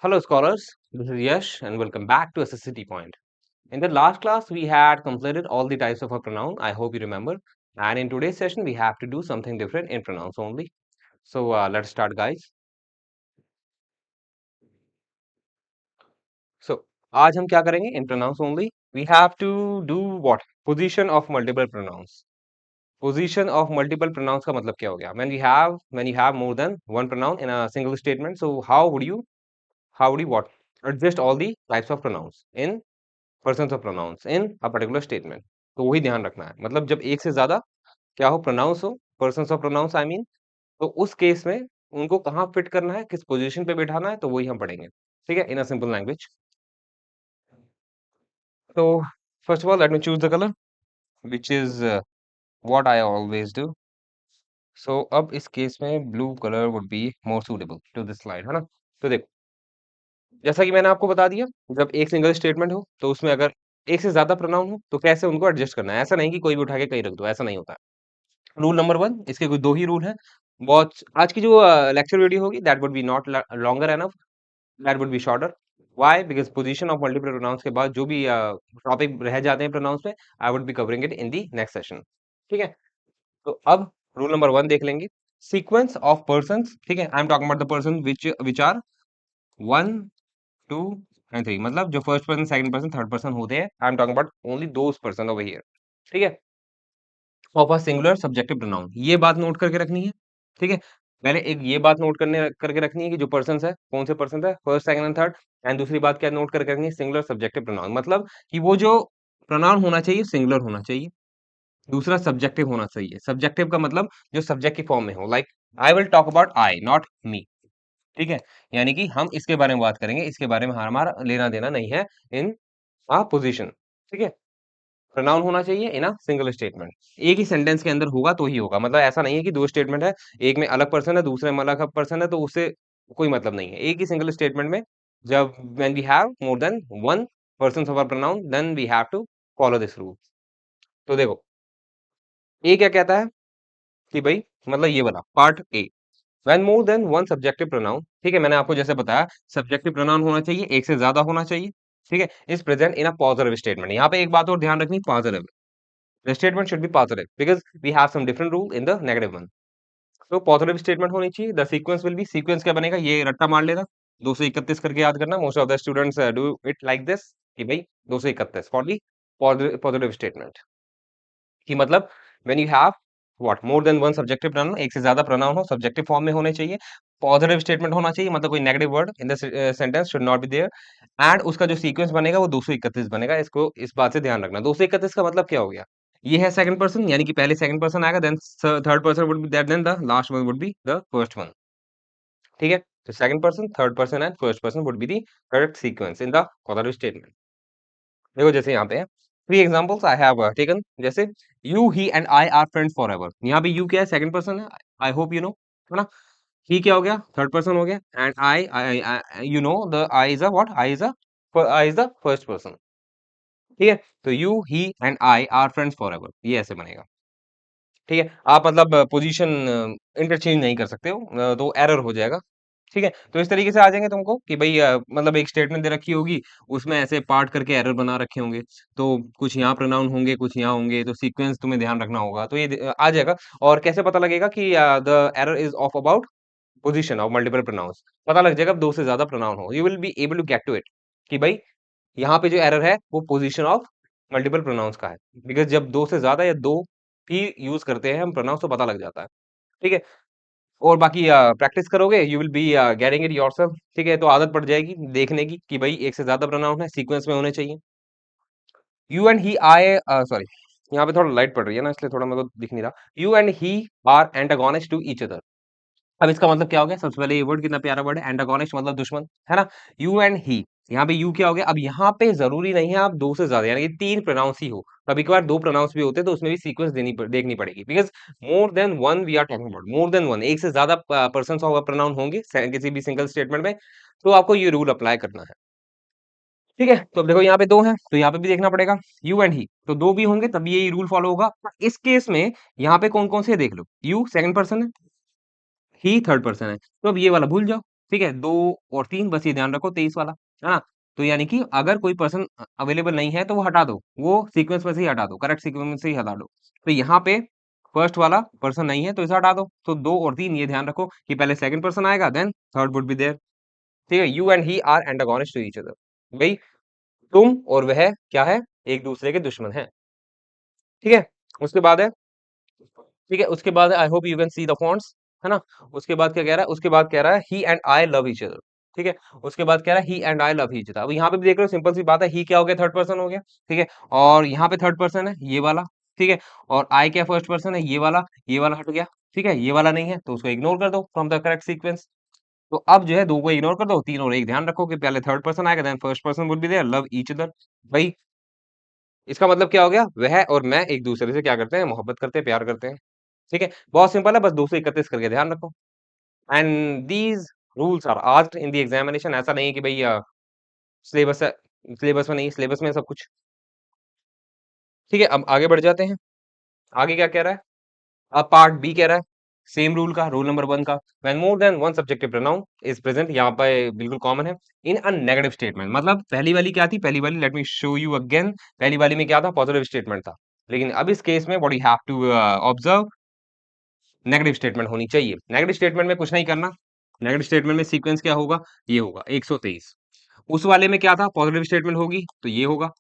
Hello, scholars. This is Yash, and welcome back to SSCT Point. In the last class, we had completed all the types of a pronoun. I hope you remember. And in today's session, we have to do something different in pronouns only. So let's start, guys. So आज हम क्या करेंगे in pronouns only? We have to do what? Position of multiple pronouns. Position of multiple pronouns का मतलब क्या हो गया? When you have more than one pronoun in a single statement, so how would you what? Adjust all the types of pronouns in persons of pronouns in a particular statement. तो वही ध्यान रखना है, मतलब जब एक से ज्यादा क्या हो प्रोनाउंस हो, persons of pronouns I mean, तो उस केस में उनको कहाँ फिट करना है, किस पोजीशन पे बैठाना है, तो वही हम पढ़ेंगे। ठीक है, इन अ सिंपल लैंग्वेज। तो first of all let me choose the colour which is what I always do. So अब इस केस में blue colour would be more suitable to this slide, है ना। तो देखो, जैसा कि मैंने आपको बता दिया, जब एक सिंगल स्टेटमेंट हो तो उसमें अगर एक से ज्यादा प्रोनाउन हो तो कैसे उनको एडजस्ट करना है। ऐसा नहीं कि कोई भी उठा के कहीं रख दो, ऐसा नहीं होता है। रूल नंबर 1, इसके कुछ 2 ही रूल हैं। बहुत आज की जो लेक्चर वीडियो होगी that would be not longer enough, that would be shorter. Why? Because position of multiple pronouns के बाद जो भी टॉपिक रह जाते हैं प्रोनाउंस में, I would be covering it in the next session. ठीक है? तो अब रूल नंबर 1 देख लेंगे। सीक्वेंस ऑफ पर्सन्स, ठीक है? I am talking about the person which are 1, 2 and 3, मतलब जो first person, second person, third person होते हैं। I am talking about only those person over here. ठीक है? Of a singular subjective pronoun, ये बात नोट करके रखनी है। ठीक है, पहले एक ये बात नोट करने करके रखनी है कि जो पर्सन है, कौन से पर्सन है, first second and third. And दूसरी बात क्या नोट करके रखनी है, सिंगुलर सब्जेक्टिव प्रोनाउन, मतलब कि वो जो प्रोनाउन होना चाहिए सिंगुलर होना चाहिए। दूसरा सब्जेक्टिव होना चाहिए। सब्जेक्टिव का मतलब जो सब्जेक्ट की फॉर्म में हो, like I will talk about I not me. ठीक है, यानी कि हम इसके बारे में बात करेंगे, इसके बारे में हमारा लेना देना नहीं है इन पोजिशन। ठीक है, प्रोनाउन होना चाहिए इन अ सिंगल स्टेटमेंट। एक ही सेंटेंस के अंदर होगा तो ही होगा, मतलब ऐसा नहीं है कि दो स्टेटमेंट है, एक में अलग पर्सन है, दूसरे में अलग पर्सन है, तो उससे कोई मतलब नहीं है। एक ही सिंगल स्टेटमेंट में जब when we have more than one person of a pronoun, then we have to follow this rule. तो देखो, ए क्या कहता है कि भाई, मतलब ये वाला part A, when more than one subjective pronoun, ठीक है, मैंने आपको जैसे बताया सब्जेक्टिव प्रोनाउन होना चाहिए, एक से ज्यादा होना चाहिए। ठीक है, is present in a positive statement. यहाँ पे एक बात और ध्यान रखनी, positive, the statement should be positive because we have some different rule in the negative one. तो पॉजिटिव स्टेटमेंट होनी चाहिए। The sequence will B, sequence क्या बनेगा, ये रट्टा मार लेना, 231 करके याद करना। Most of the students do it like this कि भाई 231 फॉर दी पॉजिटिव स्टेटमेंट, कि मतलब when you have what more than one subjective pronoun, एक से ज्यादा प्रोनाउन हो, सब्जेक्टिव फॉर्म में होने चाहिए, पॉजिटिव स्टेटमेंट होना चाहिए, मतलब कोई negative word in the sentence should not be there. And उसका जो सीक्वेंस बनेगा वो 231 बनेगा। इसको इस बात से ध्यान रखना। 231 का मतलब क्या हो गया, ये है सेकंड पर्सन, यानी कि पहले सेकंड पर्सन आएगा, then third person would be that, then the last one would be the first one. ठीक है, तो second person, third person and first person would be the correct sequence in the positive statement. देखो जैसे यहाँ पे है, three examples I have taken, जैसे you he and I are friends for ever. यहाँ पे यू क्या है, सेकंड पर्सन है, आई होप यू नो, है ना। ही क्या हो गया, थर्ड पर्सन हो गया। And I you know the I is a what, I is the first person. ठीक है, तो you he and I are friends for ever, ये ऐसे बनेगा। ठीक है, आप मतलब पोजीशन इंटरचेंज नहीं कर सकते हो, तो एरर हो जाएगा। ठीक है, तो इस तरीके से आ जाएंगे तुमको कि भाई मतलब एक स्टेटमेंट दे रखी होगी, उसमें ऐसे पार्ट करके एरर बना रखे होंगे, तो कुछ यहाँ प्रोनाउन होंगे, कुछ यहाँ होंगे, तो सीक्वेंस तुम्हें ध्यान रखना होगा, तो ये आ जाएगा। और कैसे पता लगेगा कि the error is of about position of multiple pronouns, पता लग जाएगा दो से ज्यादा प्रोनाउन हो, you will be able to get to it कि भाई यहाँ पे जो एरर है वो पोजीशन ऑफ मल्टीपल प्रोनाउंस का है। बिकॉज जब दो से ज्यादा या दो भी यूज करते हैं हम प्रोनाउंस, तो पता लग जाता है। ठीक है, और बाकी प्रैक्टिस करोगे you will be getting it yourself. ठीक है, तो आदत पड़ जाएगी देखने की कि भाई एक से ज्यादा प्रोनाउन है, सीक्वेंस में होने चाहिए। You and he I, sorry, यहाँ पे थोड़ा लाइट पड़ रही है ना, इसलिए थोड़ा मेरे को दिख नहीं रहा। You and he are antagonist to each other. अब इसका मतलब क्या हो गया, सबसे पहले ये वर्ड कितना प्यारा वर्ड है, एंटागोनिस्ट मतलब दुश्मन, है ना। यू एंड ही, यहाँ पे यू क्या हो गया, अब यहाँ पे जरूरी नहीं है आप दो से ज्यादा, यानी कि तीन प्रोनाउंस ही हो। कभी कभार दो प्रोनाउंस भी होते हैं, तो उसमें भी सीक्वेंस देखनी पड़ेगी, because more than one we are talking about, more than one, एक से ज्यादा पर्सन ऑफ प्रोनाउन होंगे किसी भी सिंगल स्टेटमेंट में, तो आपको ये रूल अप्लाई करना है। ठीक है, तो अब देखो यहाँ पे दो हैं, तो यहाँ पे भी देखना पड़ेगा, यू एंड ही, तो दो भी होंगे तभी ये रूल फॉलो होगा। इस केस में यहाँ पे कौन कौन से देख लो, यू सेकंड पर्सन है, ही थर्ड पर्सन है, तो अब ये वाला भूल जाओ, ठीक है, 2 और 3 बस ये ध्यान रखो 23 वाला, है ना? तो यानी कि अगर कोई पर्सन अवेलेबल नहीं है तो वो हटा दो, वो सीक्वेंस में से ही हटा दो, करेक्ट सीक्वेंस में से ही हटा दो। तो यहाँ पे फर्स्ट वाला पर्सन नहीं है तो इसे हटा दो। तो 2 और 3 ये ध्यान रखो कि पहले सेकंड पर्सन आएगा then third would be there. ठीक है, you and he are antagonist to each other. भाई तुम और वह क्या है? एक दूसरे के दुश्मन हैं। ठीक है, उसके बाद है, ठीक है, उसके बाद I hope you can see the fonts, है ना? उसके बाद क्या कह रहा है? उसके बाद कह रहा है he and I love each other. ठीक है, उसके बाद कह रहा है he and I love each other. अब यहाँ पे भी देख रहे हो, सिंपल सी बात है, ही क्या हो गया? थर्ड पर्सन हो गया। ठीक है, और यहाँ पे थर्ड पर्सन है ये वाला। ठीक है, और आई क्या फर्स्ट पर्सन है? ये वाला हट गया। ठीक है, ये वाला नहीं है तो उसको इग्नोर कर दो फ्रॉम द करेक्ट सीक्वेंस। तो अब जो है दो को इग्नोर कर दो, तीन और एक ध्यान रखो कि पहले थर्ड पर्सन आएगा then first person would be there, love each other. भाई इसका मतलब क्या हो गया? वह और मैं एक दूसरे से क्या करते हैं? मोहब्बत करते हैं, प्यार करते हैं। ठीक है, बहुत सिंपल है, बस 231 करके ध्यान रखो। And these rules are asked in the examination. ऐसा नहीं है कि भाई सिलेबस है, सिलेबस में नहीं, सिलेबस में है सब कुछ। ठीक है, अब आगे बढ़ जाते हैं। आगे क्या कह रहा है? अब पार्ट बी कह रहा है सेम रूल का, रूल नंबर 1 का, when more than one subjective pronoun is present, यहाँ पे बिल्कुल कॉमन है, इन अ नेगेटिव स्टेटमेंट। मतलब पहली वाली क्या थी? पहली वाली let me show you again. पहली वाली में क्या था? पॉजिटिव स्टेटमेंट था। लेकिन अब इस केस में what you have to observe, negative statement होनी चाहिए। नेगेटिव स्टेटमेंट में कुछ नहीं करना। नेगेटिव स्टेटमेंट में सीक्वेंस क्या होगा? ये होगा 123। उस वाले में क्या था? पॉजिटिव स्टेटमेंट होगी तो ये होगा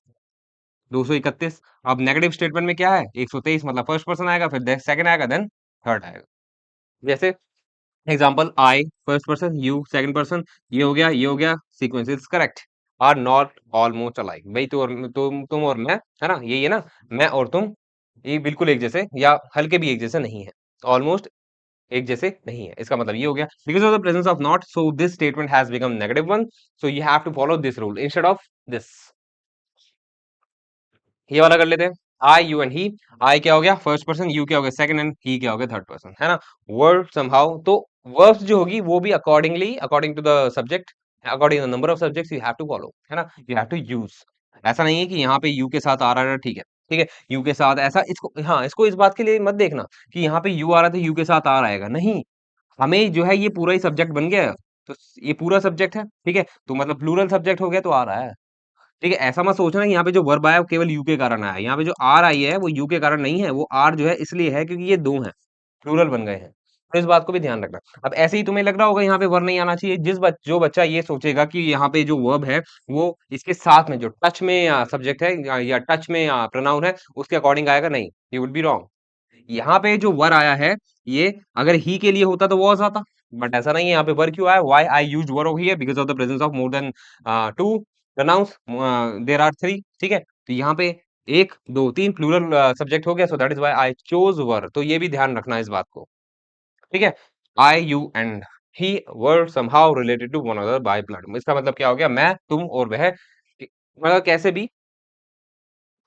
231। अब नेगेटिव स्टेटमेंट में क्या है? 123, मतलब फर्स्ट पर्सन आएगा, फिर सेकंड आएगा, देन थर्ड आएगा। जैसे example I first person, you second person, ये हो गया, ये हो गया, sequence is correct. Are not almost alike. भाई तुम और मैं, है ना? यही है ना, मैं और तुम ये बिल्कुल एक जैसे या हल्के भी एक जैसे नहीं है। ऑलमोस्ट एक जैसे नहीं है, इसका मतलब ये हो गया because of the presence of not, so this statement has become negative one, so you have to follow this rule instead of this. ये वाला कर लेते हैं, आई यू एंड ही। आई क्या हो गया? फर्स्ट पर्सन, यू क्या हो गया? सेकंड, एंड ही क्या हो गया? थर्ड पर्सन, है ना? वर्ब समहाउ, तो वर्ब्स जो होगी वो भी accordingly, according to the subject, according to the number of subjects you have to follow, है ना? You have to use. ऐसा नहीं है कि यहाँ पे यू के साथ आ रहा है, ठीक है, ठीक है, यू के साथ ऐसा, इसको, हाँ, इसको इस बात के लिए मत देखना कि यहाँ पे यू आ रहा था यू के साथ आ रहेगा, नहीं। हमें जो है ये पूरा ही सब्जेक्ट बन गया, तो ये पूरा सब्जेक्ट है, ठीक है, तो मतलब प्लूरल सब्जेक्ट हो गया तो आ रहा है। ठीक है, ऐसा मत सोचना कि यहाँ पे जो वर्ब आया वो केवल यू के कारण आया है। यहाँ पे जो आर आई है वो यू के कारण नहीं है, वो आर जो है इसलिए है क्योंकि ये दो हैं, प्लूरल बन गए हैं। तो इस बात को भी ध्यान रखना। अब ऐसे ही तुम्हें लग रहा होगा यहाँ पे वर्ब नहीं आना चाहिए, जो बच्चा ये सोचेगा कि यहाँ पे जो वर्ब है वो इसके साथ में जो टच में सब्जेक्ट है या टच में प्रोनाउन है उसके अकॉर्डिंग आएगा, नहीं, ये वुड बी रॉन्ग। यहाँ पे जो वर आया है ये अगर ही के लिए होता तो वॉज आता, बट ऐसा नहीं है। यहाँ पे वर क्यों आया? Why I used were over here? Because of the presence of more than two pronouns, there are three. ठीक है, तो यहाँ पे एक दो तीन प्लूरल सब्जेक्ट हो गया, so that is why I chose were. तो ये भी ध्यान रखना इस बात को। ठीक है, I you and he were somehow related to one another by blood. इसका मतलब क्या हो गया? मैं, तुम और वह मतलब कैसे भी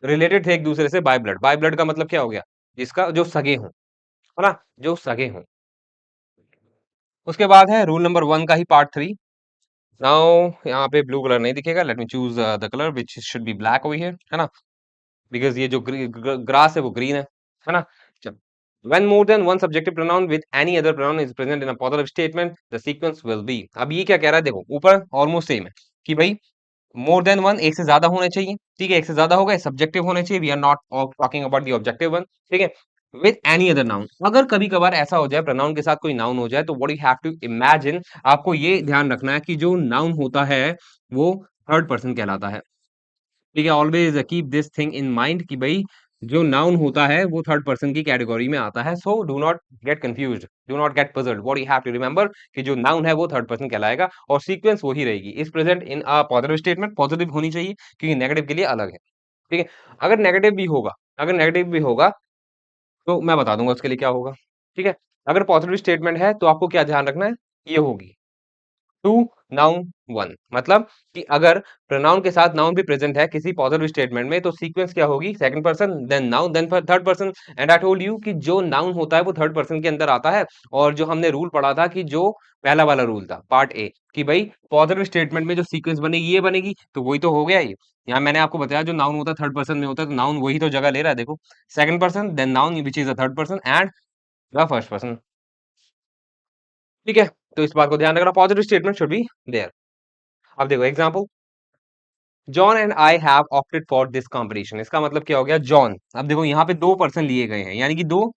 रिलेटेड थे एक दूसरे से बाय ब्लड। बाय ब्लड का मतलब क्या हो गया? जिसका जो सगे हों, है ना? जो सगे हों। उसके बाद है रूल नंबर 1 का ही पार्ट 3। नाउ यहाँ पे ब्लू कलर नहीं दिखेगा, late me choose the colour which should be black over here, है ना? बिकॉज़ ये जो ग्रास है वो ग्रीन है ना? चलो, when more than one subjective pronoun with any other pronoun is present in a positive statement the sequence will B. अब ये क्या कह रहा है? देखो ऊपर ऑलमोस्ट सेम है कि भाई मोर देन वन, एक से ज्यादा होने चाहिए, ठीक है, एक से ज्यादा हो गए, सब्जेक्टिव होने चाहिए, we are not talking about the objective one, ठीक है, विद एनी अदर नाउन। अगर कभी कभार ऐसा हो जाए प्रोनाउन के साथ कोई नाउन हो जाए तो what you have to imagine, आपको ये ध्यान रखना है कि जो नाउन होता है वो थर्ड पर्सन कहलाता है। ठीक है, always keep this thing in mind कि भाई जो नाउन होता है वो थर्ड पर्सन की कैटेगरी में आता है। So do not get confused, do not get puzzled, what you have to remember कि जो नाउन है वो थर्ड पर्सन कहलाएगा और सीक्वेंस वही रहेगी। Is present in a positive statement, positive होनी चाहिए क्योंकि नेगेटिव के लिए अलग है। ठीक है, अगर नेगेटिव भी होगा, अगर नेगेटिव भी होगा तो मैं बता दूंगा उसके लिए क्या होगा। ठीक है, अगर पॉजिटिव स्टेटमेंट है तो आपको क्या ध्यान रखना है? ये होगी टू नाउन वन, मतलब कि अगर प्रोनाउन के साथ नाउन भी प्रेजेंट है किसी पॉजिटिव स्टेटमेंट में तो सीक्वेंस क्या होगी? Second person then noun then third person. And I told you कि जो नाउन होता है वो थर्ड पर्सन के अंदर आता है। और जो हमने रूल पढ़ा था कि जो पहला वाला रूल था पार्ट ए कि भाई पॉजिटिव स्टेटमेंट में जो सीक्वेंस बनेगी ये बनेगी, तो वही तो हो गया ये। यहाँ मैंने आपको बताया जो नाउन होता है थर्ड पर्सन में होता है, तो नाउन वही तो जगह ले रहा है, देखो, second person then noun which is the third person and the first person. ठीक है, तो इस बात को ध्यान रखना, positive statement should be there. अब देखो example, John and I have opted for this competition, इसका मतलब क्या हो गया, जॉन, अब देखो यहाँ पे दो पर्सन लिए गए हैं, यानी कि दो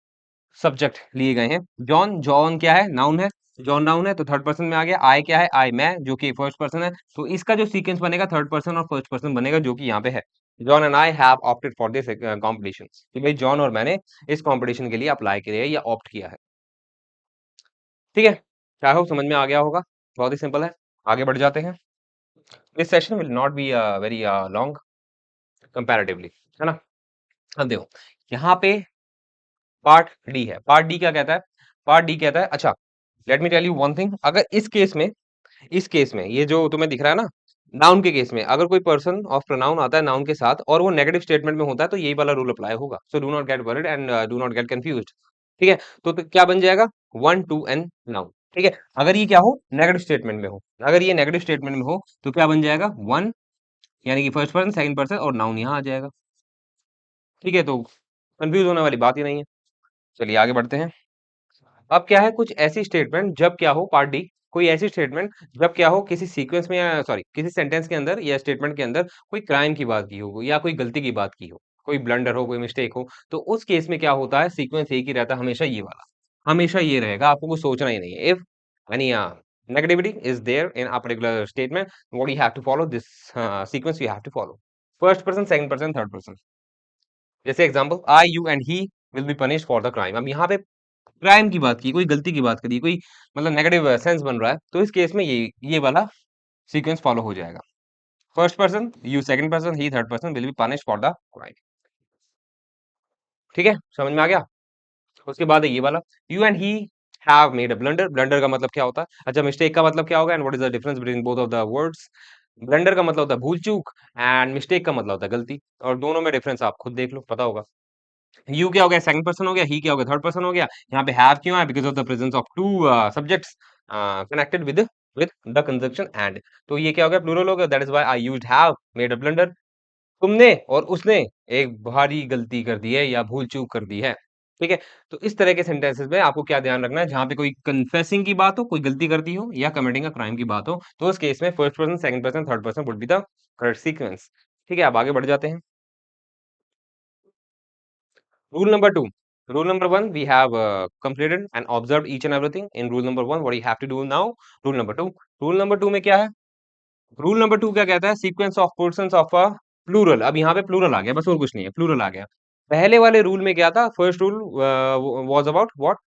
सब्जेक्ट लिए गए हैं। जॉन, जॉन क्या है, नाउन है, जॉन नाउन है, तो थर्ड पर्सन में आ गया। आई क्या है, आई मैं, जो कि फर्स्ट पर्सन है, तो इसका जो सीक्वेंस बनेगा थर्ड पर्सन और फर्स्ट पर्सन बनेगा, जो कि यहाँ पे है। John and I have opted for this competition, कि भाई जॉन और मैंने इस कॉम्पिटिशन के लिए अप्लाई किया है या ऑप्ट किया है। ठीक है, आई होप समझ में आ गया होगा, बहुत ही सिंपल है। आगे बढ़ जाते हैं। This session will not be very long comparatively, है ना। अब देखो यहाँ पे पार्ट डी है। पार्ट डी क्या कहता है, पार्ट डी कहता है, अच्छा let me tell you one thing, अगर इस केस में ये जो तुम्हें दिख रहा है ना, नाउन के केस में अगर कोई पर्सन ऑफ प्रोनाउन आता है नाउन के साथ और वो नेगेटिव स्टेटमेंट में होता है, तो यही वाला रूल अप्लाई होगा। सो do not gate worried and do not get confused. ठीक है, तो क्या बन जाएगा, वन टू एंड नाउन। ठीक है, अगर ये क्या हो, नेगेटिव स्टेटमेंट में हो, अगर ये नेगेटिव स्टेटमेंट में हो तो क्या बन जाएगा, वन, यानी कि फर्स्ट पर्सन सेकंड पर्सन और नाउन यहाँ आ जाएगा। ठीक है, तो कंफ्यूज होने वाली बात ही नहीं है। चलिए आगे बढ़ते हैं। अब क्या है, कुछ ऐसी स्टेटमेंट जब क्या हो, पार्ट डी, कोई ऐसी स्टेटमेंट जब क्या हो, किसी सीक्वेंस में या सॉरी किसी सेंटेंस के अंदर या स्टेटमेंट के अंदर कोई क्राइम की बात की हो या कोई गलती की बात की हो, कोई ब्लंडर हो, कोई मिस्टेक हो, तो उस केस में क्या होता है, सीक्वेंस एक ही रहता है हमेशा, ये वाला हमेशा ये रहेगा, आपको कुछ सोचना ही नहीं है। If any negativity is there in a particular statement, what you have to follow, this sequence you have to follow, first person, second person, third person। जैसे example, I you and he will be punished for the crime, अब यहाँ पे crime की बात की, कोई गलती की बात करी, कोई मतलब नेगेटिव सेंस बन रहा है, तो इस केस में ये वाला सीक्वेंस फॉलो हो जाएगा। First person, you second person, he third person will be punished for the crime. ठीक है, समझ में आ गया। उसके बाद है ये वाला, you and he have made a blunder, blunder का मतलब क्या होता है, अच्छा मिस्टेक का मतलब क्या होगा, and what is the difference between both of the words. Blunder का मतलब होता है भूल चूक एंड मिस्टेक का मतलब होता है गलती, और दोनों में डिफरेंस आप खुद देख लो, पता होगा। यू क्या हो गया, सेकंड पर्सन हो गया, ही क्या हो गया, थर्ड पर्सन हो गया। यहाँ पे हैव क्यों है, because of the presence of two subjects connected with the conjunction and, तो ये क्या हो गया, प्लूरल हो गया, that is why I used have made a blunder. तुमने और उसने एक भारी गलती कर दी है या भूल चूक कर दी है। ठीक है, तो इस तरह के सेंटेंसेस में आपको क्या ध्यान रखना है, जहां पे कोई कन्फेसिंग की बात हो, कोई गलती कर दी हो या कमिटिंग अ क्राइम की बात हो, तो उस केस में first person, second person, third person would be the correct sequence. ठीक है, अब आगे बढ़ जाते हैं। Rule number two. Rule number one, we have completed and observed each and everything. In rule number one, what you have to do now? Rule number two. Rule number two में क्या है? Rule number two क्या कहता है? Sequence of persons of a plural. अब यहाँ पे plural आ गया, बस और कुछ नहीं है, plural आ गया। पहले वाले रूल में क्या था? First rule was about what?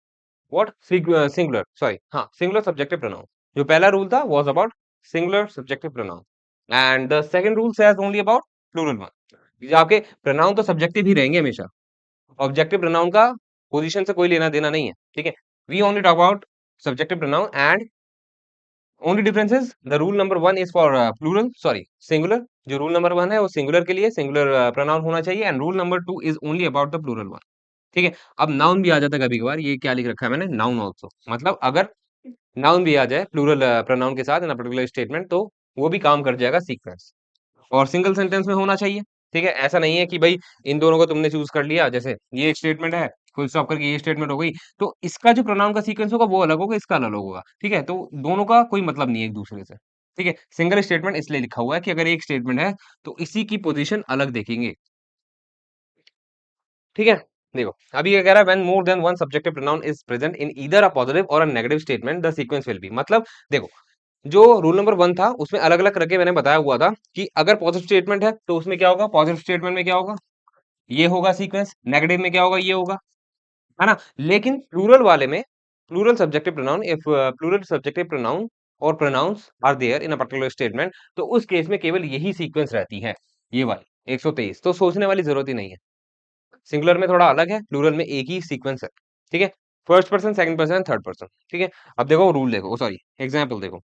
What? Singular. Sorry, हाँ, singular subjective pronoun. जो पहला रूल था was about singular subjective pronoun. And the second rule says only about plural one. ये आपके pronoun तो subjective ही रहेंगे हमेशा, ऑब्जेक्टिव प्रोनाउन का पोजीशन से कोई लेना देना नहीं है। ठीक है, we only talk about subjective pronoun and only difference is the rule number one is for plural, sorry singular. जो रूल नंबर वन है वो सिंगुलर के लिए सिंगुलर प्रोनाउन होना चाहिए, and rule number two is only about the plural one. ठीक है, अब नाउन भी आ जाता है कभी कभार, ये क्या लिख रखा है मैंने, नाउन ऑल्सो, मतलब अगर नाउन भी आ जाए प्लूरल प्रोनाउन के साथ इन पर्टिकुलर स्टेटमेंट, तो वो भी काम कर जाएगा सीक्वेंस, और सिंगल सेंटेंस में होना चाहिए। ठीक है, ऐसा नहीं है कि भाई इन दोनों को तुमने चूज कर लिया, जैसे ये एक स्टेटमेंट है, फुल स्टॉप करके ये स्टेटमेंट हो गई, तो इसका जो प्रोनाउन का सीक्वेंस होगा वो अलग होगा, इसका अलग होगा। ठीक है, तो दोनों का कोई मतलब नहीं है एक दूसरे से। ठीक है, सिंगल स्टेटमेंट इसलिए लिखा हुआ है कि अगर एक स्टेटमेंट है तो इसी की पोजीशन अलग देखेंगे। ठीक है, देखो अभी ये कह रहा है when more than one subjective pronoun is present in either a positive or a negative statement the sequence will be, मतलब देखो जो रूल नंबर वन था उसमें अलग अलग करके मैंने बताया हुआ था कि अगर पॉजिटिव स्टेटमेंट है तो उसमें क्या होगा, पॉजिटिव स्टेटमेंट में क्या होगा, ये होगा सीक्वेंस, नेगेटिव में क्या होगा, ये होगा, है ना। लेकिन प्लूरल वाले में, plural subjective pronoun, if plural subjective pronoun or pronouns are there in a particular statement, तो उस केस में केवल यही सीक्वेंस रहती है, ये वाली 123, तो सोचने वाली जरूरत ही नहीं है। सिंगुलर में थोड़ा अलग है, प्लूरल में एक ही सीक्वेंस है। ठीक है, first person, second person, third person. ठीक है, अब देखो रूल देखो, सॉरी एग्जाम्पल देखो,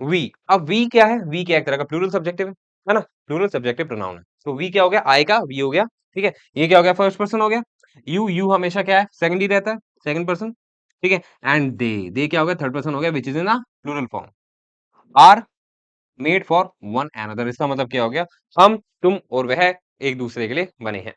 वी, अब वी क्या है, वी क्या एक तरह का प्लूरल सब्जेक्टिव है ना, प्लूरल सब्जेक्टिव प्रोनाउन है, तो वी क्या हो गया, आई का वी हो गया। ठीक है, ये क्या हो गया, फर्स्ट पर्सन हो गया। यू हमेशा क्या है, सेकंड ही रहता है, सेकंड पर्सन। ठीक है, एंड दे क्या हो गया, थर्ड पर्सन हो गया, which is in a plural form. Are made for one another, इसका मतलब क्या हो गया, हम, तुम और वह एक दूसरे के लिए बने हैं।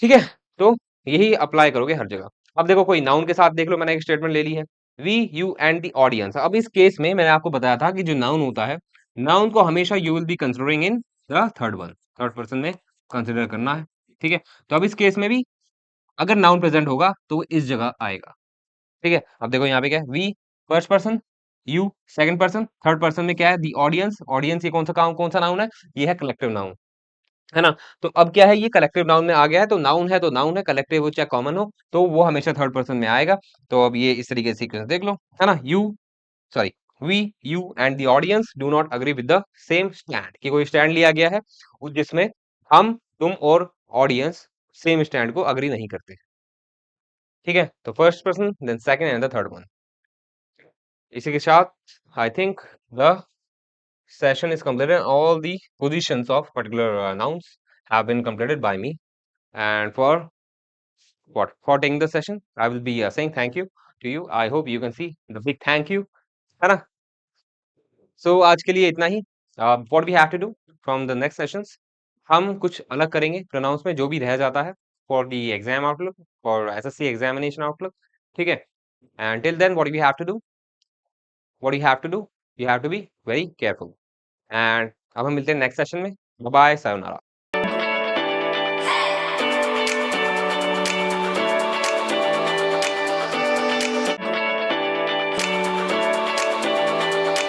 ठीक है, तो यही अप्लाई करोगे हर जगह। अब देखो कोई नाउन के साथ देख लो, मैंने एक स्टेटमेंट ले ली है, we you and the audience. अब इस केस में मैंने आपको बताया था कि जो नाउन होता है, नाउन को हमेशा you will be considering in the third person में कंसिडर करना है। ठीक है, तो अब इस केस में भी अगर नाउन प्रेजेंट होगा तो वो इस जगह आएगा। ठीक है, अब देखो यहाँ पे क्या है, we first person, you second person, third person में क्या है, दी ऑडियंस। ऑडियंस ये कौन सा नाउन है, ये है कलेक्टिव नाउन, है ना। तो अब क्या है, ये कलेक्टिव नाउन में आ गया है, तो नाउन है, कलेक्टिव हो चाहे कॉमन हो, तो वो हमेशा थर्ड पर्सन में आएगा। तो अब ये इस तरीके से सीक्वेंस देख लो, है ना। You sorry we you and the audience do not agree with the same stand, कि कोई स्टैंड लिया गया है जिसमें हम, तुम और ऑडियंस सेम स्टैंड को अग्री नहीं करते। ठीक है, तो first person, then second and the third one. इसी के साथ I think the session is completed. All the positions of particular nouns have been completed by me. And for what? For taking the session, I will be saying thank you to you. I hope you can see the big thank you. है ना? So आज के लिए इतना ही. What we have to do from the next sessions, हम कुछ अलग करेंगे प्रोनाउंस में जो भी रह जाता है for the exam outlook, for SSC examination outlook. ठीक है? And till then, what we have to do? What you have to do? You have to be very careful. And अब हम मिलते हैं नेक्स्ट सेशन में. Bye bye, sayonara.